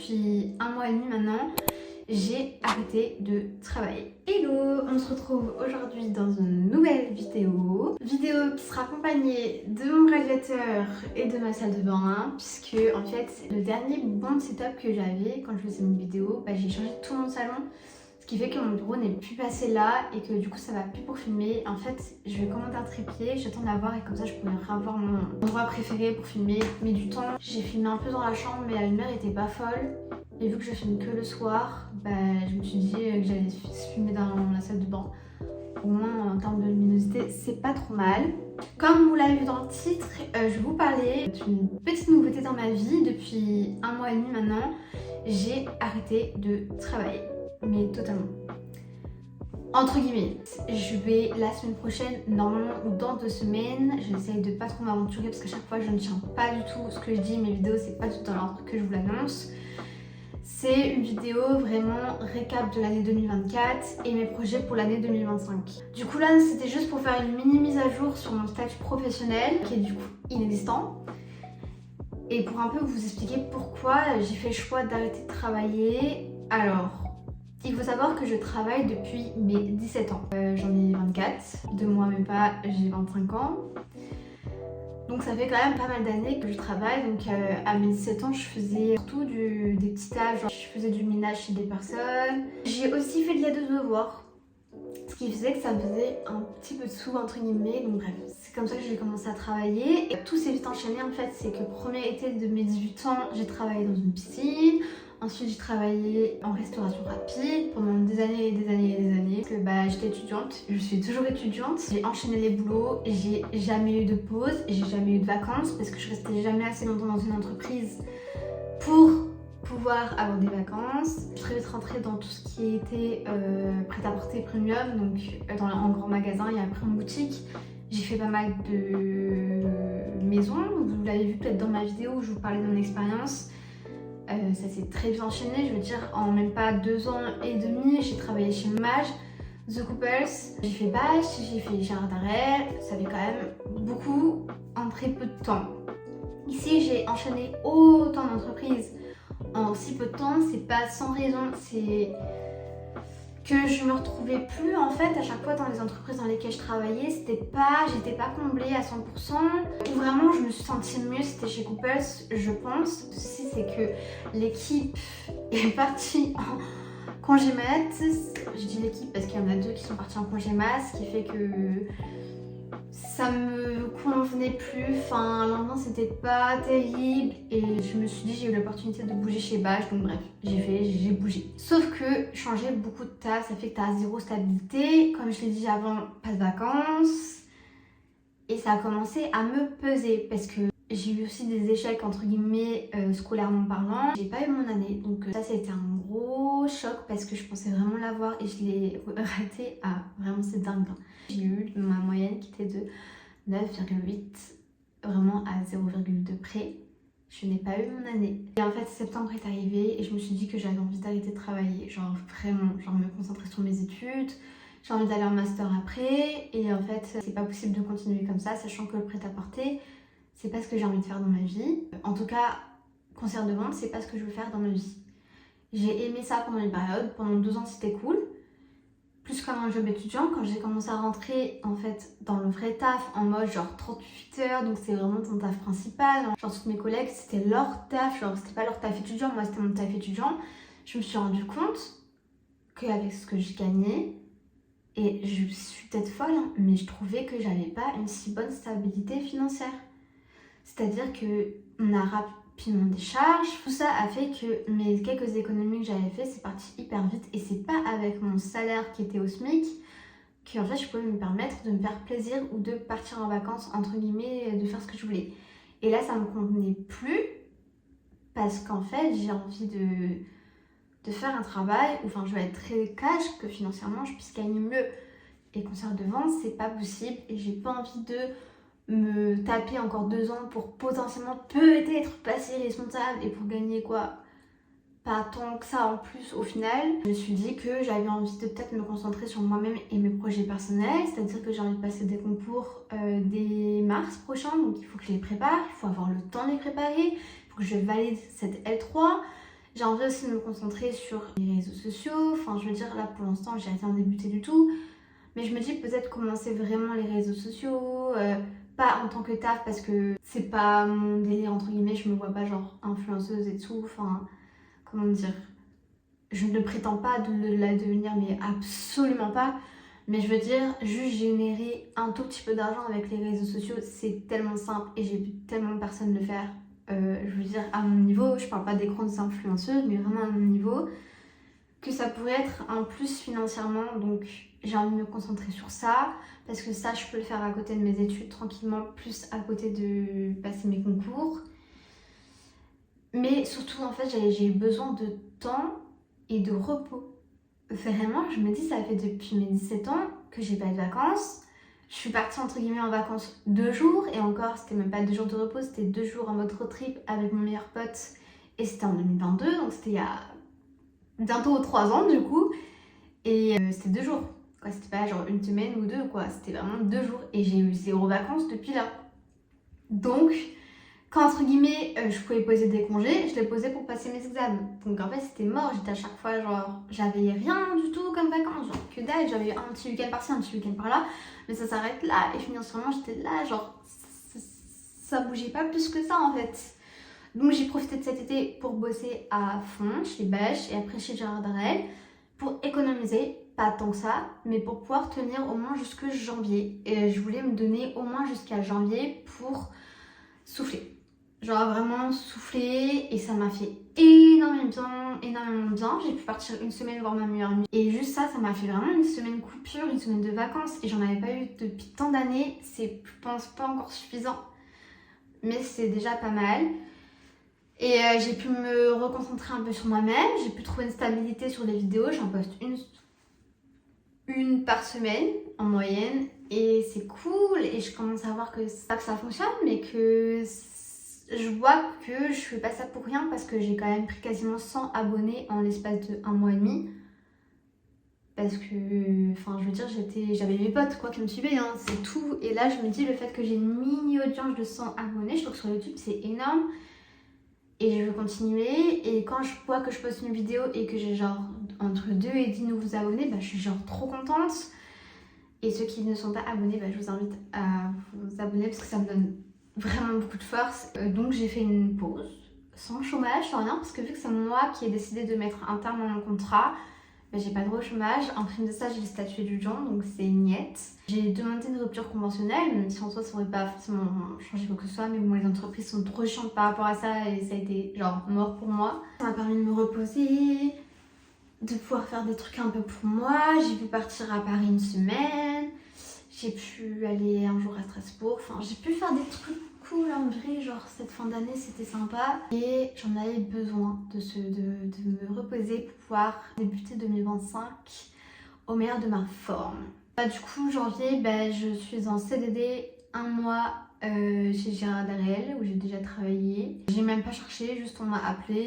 depuis 1 mois et demi maintenant, j'ai arrêté de travailler. Hello, on se retrouve aujourd'hui dans une nouvelle vidéo. Vidéo qui sera accompagnée de mon radiateur et de ma salle de bain, puisque en fait le dernier bon setup que j'avais quand je faisais une vidéo, j'ai changé tout mon salon. Ce qui fait que mon bureau n'est plus passé là et que du coup ça va plus pour filmer. En fait, je vais commander un trépied, j'attends de l'avoir et comme ça je pourrai avoir mon endroit préféré pour filmer. Mais du temps, j'ai filmé un peu dans la chambre mais la lumière était pas folle. Et vu que je filme que le soir, je me suis dit que j'allais filmer dans la salle de bain. Au moins en termes de luminosité, c'est pas trop mal. Comme vous l'avez vu dans le titre, je vais vous parler d'une petite nouveauté dans ma vie. Depuis 1 mois et demi maintenant, j'ai arrêté de travailler. Mais totalement. Entre guillemets, je vais la semaine prochaine, normalement ou dans 2 semaines, j'essaye de pas trop m'aventurer parce qu'à chaque fois je ne tiens pas du tout ce que je dis, mes vidéos c'est pas du tout dans l'ordre que je vous l'annonce. C'est une vidéo vraiment récap de l'année 2024 et mes projets pour l'année 2025. Du coup là c'était juste pour faire une mini mise à jour sur mon statut professionnel qui est du coup inexistant. Et pour un peu vous expliquer pourquoi j'ai fait le choix d'arrêter de travailler. Alors, il faut savoir que je travaille depuis mes 17 ans. J'en ai 24, 2 mois même pas, j'ai 25 ans. Donc ça fait quand même pas mal d'années que je travaille. Donc à mes 17 ans, je faisais surtout des petits tâches. Je faisais du ménage chez des personnes. J'ai aussi fait de l'aide aux devoirs. Ce qui faisait que ça me faisait un petit peu de sous entre guillemets. Donc bref, c'est comme ça que j'ai commencé à travailler. Et tout s'est vite enchaîné en fait. C'est que le premier été de mes 18 ans, j'ai travaillé dans une piscine. Ensuite, j'ai travaillé en restauration rapide pendant des années et des années et des années. Parce que j'étais étudiante, je suis toujours étudiante. J'ai enchaîné les boulots, j'ai jamais eu de pause, j'ai jamais eu de vacances parce que je restais jamais assez longtemps dans une entreprise pour pouvoir avoir des vacances. Je suis très vite rentrée dans tout ce qui était prêt-à-porter premium, donc en grand magasin et après en boutique. J'ai fait pas mal de maisons, vous l'avez vu peut-être dans ma vidéo où je vous parlais de mon expérience. Ça s'est très bien enchaîné, je veux dire en même pas 2 ans et demi, j'ai travaillé chez Mage, The Couples, j'ai fait Bâche, j'ai fait Gérard d'Arrêt, ça fait quand même beaucoup en très peu de temps. Ici j'ai enchaîné autant d'entreprises en si peu de temps, c'est pas sans raison, c'est que je me retrouvais plus en fait à chaque fois dans les entreprises dans lesquelles je travaillais, j'étais pas comblée à 100%. Où vraiment je me suis sentie mieux, c'était chez Couples, je pense. Ceci c'est que l'équipe est partie en congé mat. Je dis l'équipe parce qu'il y en a 2 qui sont partis en congé mat, ce qui fait que ça me convenait plus, l'ambiance c'était pas terrible et je me suis dit j'ai eu l'opportunité de bouger chez Bâche, donc bref, j'ai bougé. Sauf que changer beaucoup de taf, ça fait que t'as zéro stabilité, comme je l'ai dit avant, pas de vacances et ça a commencé à me peser parce que j'ai eu aussi des échecs entre guillemets scolairement parlant. J'ai pas eu mon année, donc ça a été un gros choc parce que je pensais vraiment l'avoir et je l'ai raté à vraiment c'est dingue. J'ai eu ma moyenne qui était de 9,8, vraiment à 0,2 près. Je n'ai pas eu mon année. Et en fait septembre est arrivé et je me suis dit que j'avais envie d'arrêter de travailler, genre vraiment, genre me concentrer sur mes études. J'ai envie d'aller en master après et en fait c'est pas possible de continuer comme ça, sachant que le prêt-à-porter c'est pas ce que j'ai envie de faire dans ma vie. En tout cas, concert de vente, c'est pas ce que je veux faire dans ma vie. J'ai aimé ça pendant une période, pendant 2 ans c'était cool. Plus comme un job étudiant, quand j'ai commencé à rentrer en fait dans le vrai taf en mode genre 38 heures, donc c'est vraiment ton taf principal. Genre toutes mes collègues c'était leur taf, genre c'était pas leur taf étudiant, moi c'était mon taf étudiant. Je me suis rendu compte qu'avec ce que je gagnais, et je suis peut-être folle, mais je trouvais que j'avais pas une si bonne stabilité financière. C'est-à-dire qu'on a rapidement des charges. Tout ça a fait que mes quelques économies que j'avais fait, c'est parti hyper vite. Et c'est pas avec mon salaire qui était au SMIC que en fait, je pouvais me permettre de me faire plaisir ou de partir en vacances, entre guillemets, de faire ce que je voulais. Et là, ça me convenait plus parce qu'en fait, j'ai envie de faire un travail où je vais être très cash, que financièrement, je puisse gagner mieux. Et concert de vente, c'est pas possible et j'ai pas envie de me taper encore 2 ans pour potentiellement peut-être passer responsable et pour gagner pas tant que ça en plus au final. Je me suis dit que j'avais envie de peut-être me concentrer sur moi-même et mes projets personnels, c'est-à-dire que j'ai envie de passer des concours dès mars prochain, donc il faut que je les prépare, il faut avoir le temps de les préparer, il faut que je valide cette L3. J'ai envie aussi de me concentrer sur les réseaux sociaux. Enfin, je veux dire, là pour l'instant, j'ai rien débuté du tout. Mais je me dis peut-être commencer vraiment les réseaux sociaux, pas en tant que taf parce que c'est pas mon délire entre guillemets, je me vois pas genre influenceuse et tout. Enfin, comment dire, je ne prétends pas de la devenir, mais absolument pas. Mais je veux dire, juste générer un tout petit peu d'argent avec les réseaux sociaux, c'est tellement simple et j'ai vu tellement de personnes le faire. Je veux dire, à mon niveau, je parle pas des grandes influenceuses, mais vraiment à mon niveau, que ça pourrait être un plus financièrement. Donc j'ai envie de me concentrer sur ça, parce que ça, je peux le faire à côté de mes études tranquillement, plus à côté de passer mes concours. Mais surtout, en fait, j'ai besoin de temps et de repos. Vraiment, je me dis, ça fait depuis mes 17 ans que j'ai pas de vacances. Je suis partie entre guillemets en vacances 2 jours, et encore, c'était même pas 2 jours de repos, c'était 2 jours en mode road trip avec mon meilleur pote, et c'était en 2022, donc c'était il y a bientôt 3 ans du coup, et c'était 2 jours. Quoi, c'était pas genre une semaine ou deux, quoi, c'était vraiment 2 jours, et j'ai eu 0 vacances depuis là. Donc, quand entre guillemets je pouvais poser des congés, je les posais pour passer mes examens. Donc en fait c'était mort, j'étais à chaque fois genre, j'avais rien du tout comme vacances, genre que dalle, j'avais un petit week-end par-ci, un petit week-end par-là, mais ça s'arrête là, et financièrement j'étais là, genre ça bougeait pas plus que ça en fait. Donc j'ai profité de cet été pour bosser à fond chez Bêche et après chez Gérard Darel pour économiser, pas tant que ça, mais pour pouvoir tenir au moins jusque janvier. Et je voulais me donner au moins jusqu'à janvier pour souffler. Genre vraiment souffler, et ça m'a fait énormément bien. J'ai pu partir une semaine voir ma meilleure amie. Et juste ça m'a fait vraiment une semaine coupure, une semaine de vacances. Et j'en avais pas eu depuis tant d'années. C'est, je pense, pas encore suffisant. Mais c'est déjà pas mal. Et j'ai pu me reconcentrer un peu sur moi-même. J'ai pu trouver une stabilité sur les vidéos. J'en poste une par semaine en moyenne. Et c'est cool. Et je commence à voir que c'est pas que ça fonctionne, mais que je vois que je fais pas ça pour rien, parce que j'ai quand même pris quasiment 100 abonnés en l'espace de 1 mois et demi. Parce que, enfin, je veux dire, j'avais mes potes quoi qui me suivaient, hein, c'est tout. Et là, je me dis, le fait que j'ai une mini audience de 100 abonnés, je trouve que sur YouTube, c'est énorme. Et je veux continuer. Et quand je vois que je poste une vidéo et que j'ai genre entre 2 et 10 nouveaux abonnés, bah, je suis genre trop contente. Et ceux qui ne sont pas abonnés, bah, je vous invite à vous abonner parce que ça me donne vraiment beaucoup de force. Donc j'ai fait une pause, sans chômage, sans rien, parce que vu que c'est moi qui ai décidé de mettre un terme à mon contrat, bah, j'ai pas de droit au chômage. En prime de ça, j'ai le statut étudiant, donc c'est niette. J'ai demandé une rupture conventionnelle, même si en soi ça aurait pas forcément changé quoi que ce soit, mais bon, les entreprises sont trop chiantes par rapport à ça et ça a été genre mort pour moi. Ça m'a permis de me reposer, de pouvoir faire des trucs un peu pour moi. J'ai pu partir à Paris une semaine, j'ai pu aller un jour à Strasbourg, enfin j'ai pu faire des trucs cool en vrai, genre cette fin d'année c'était sympa et j'en avais besoin de me reposer pour pouvoir débuter 2025 au meilleur de ma forme. Du coup janvier, je suis en CDD 1 mois chez Gérard Darel où j'ai déjà travaillé. J'ai même pas cherché, juste on m'a appelé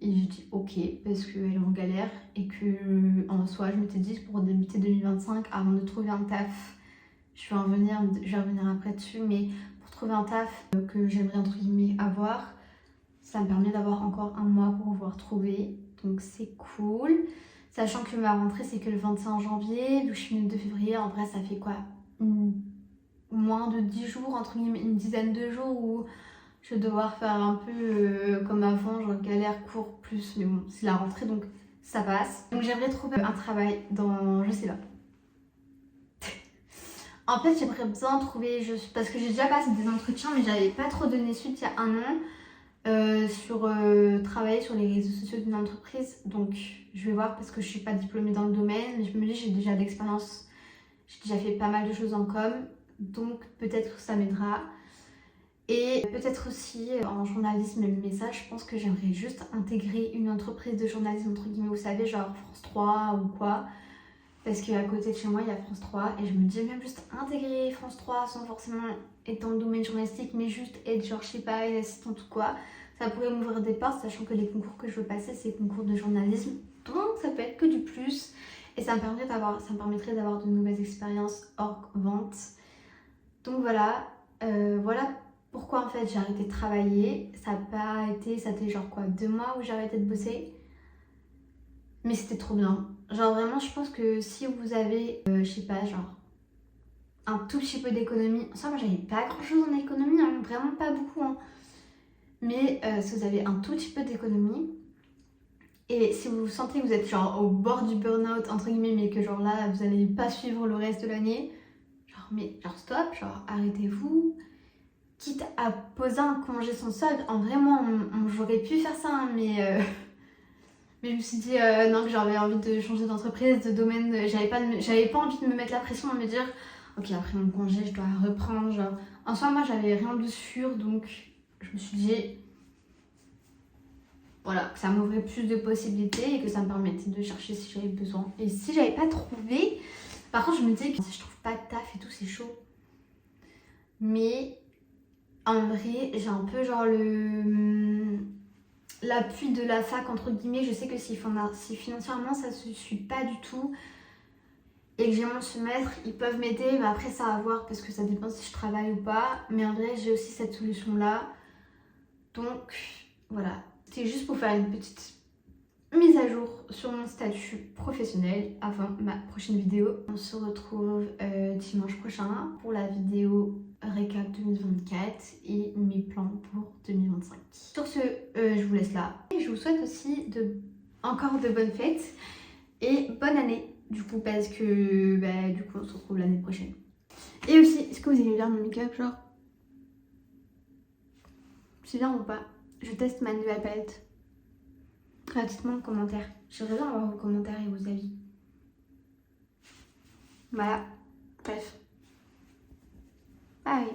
et j'ai dit ok parce qu'elle est en galère et que en soi je m'étais dit pour débuter 2025 avant de trouver un taf, je vais revenir après dessus, mais pour trouver un taf que j'aimerais entre guillemets avoir, ça me permet d'avoir encore 1 mois pour pouvoir trouver, donc c'est cool. Sachant que ma rentrée c'est que le 25 janvier, donc je suis née le 2 février, en vrai ça fait quoi, moins de 10 jours, entre guillemets, une dizaine de jours où je vais devoir faire un peu comme avant, genre galère, cours, plus, mais bon, c'est la rentrée donc ça passe. Donc j'aimerais trouver un travail dans, je sais pas. En fait, j'aimerais bien trouver, parce que j'ai déjà passé des entretiens, mais j'avais pas trop donné suite il y a 1 an sur travailler sur les réseaux sociaux d'une entreprise. Donc je vais voir parce que je suis pas diplômée dans le domaine, mais je me dis j'ai déjà de l'expérience, j'ai déjà fait pas mal de choses en com, donc peut-être que ça m'aidera. Et peut-être aussi en journalisme, mais ça je pense que j'aimerais juste intégrer une entreprise de journalisme entre guillemets, vous savez, genre France 3 ou quoi. Parce qu'à côté de chez moi il y a France 3 et je me dis même juste intégrer France 3 sans forcément être dans le domaine journalistique, mais juste être genre je sais pas une assistante ou quoi, ça pourrait m'ouvrir des portes, sachant que les concours que je veux passer c'est les concours de journalisme, donc ça peut être que du plus et ça me permettrait d'avoir de nouvelles expériences hors vente. Donc voilà, voilà pourquoi en fait j'ai arrêté de travailler. Ça a pas été, ça a été genre quoi, 2 mois où j'ai arrêté de bosser. Mais c'était trop bien. Genre vraiment, je pense que si vous avez, je sais pas, genre un tout petit peu d'économie. Ça, moi j'avais pas grand chose en économie, hein, vraiment pas beaucoup. Hein. Mais si vous avez un tout petit peu d'économie, et si vous sentez que vous êtes genre au bord du burn-out, entre guillemets, mais que genre là vous allez pas suivre le reste de l'année, genre stop, genre arrêtez-vous. Quitte à poser un congé sans solde, en vrai, moi j'aurais pu faire ça, hein, mais je me suis dit non, que j'avais envie de changer d'entreprise, de domaine, j'avais pas envie de me mettre la pression de me dire ok, après mon congé, je dois reprendre. Genre. En soi, moi, j'avais rien de sûr, donc je me suis dit, voilà, que ça m'ouvrait plus de possibilités et que ça me permettait de chercher si j'avais besoin. Et si j'avais pas trouvé, par contre, je me disais que si je trouve pas de taf et tout, c'est chaud. Mais en vrai, j'ai un peu genre l'appui de la fac, entre guillemets. Je sais que si financièrement ça se suit pas du tout, et que j'ai mon semestre, ils peuvent m'aider, mais après ça à voir parce que ça dépend si je travaille ou pas. Mais en vrai, j'ai aussi cette solution-là. Donc voilà, c'est juste pour faire une petite mise à jour sur mon statut professionnel avant ma prochaine vidéo. On se retrouve dimanche prochain pour la vidéo récap 2024 et mes plans pour 2025. Sur ce, je vous laisse là. Et je vous souhaite aussi encore de bonnes fêtes et bonne année. Du coup, parce que du coup, on se retrouve l'année prochaine. Et aussi, est-ce que vous aimez bien mon make-up, genre? C'est bien ou pas? Je teste ma nouvelle palette. Dites-moi en commentaire. J'aimerais bien avoir vos commentaires et vos avis. Voilà. Bref. Bye.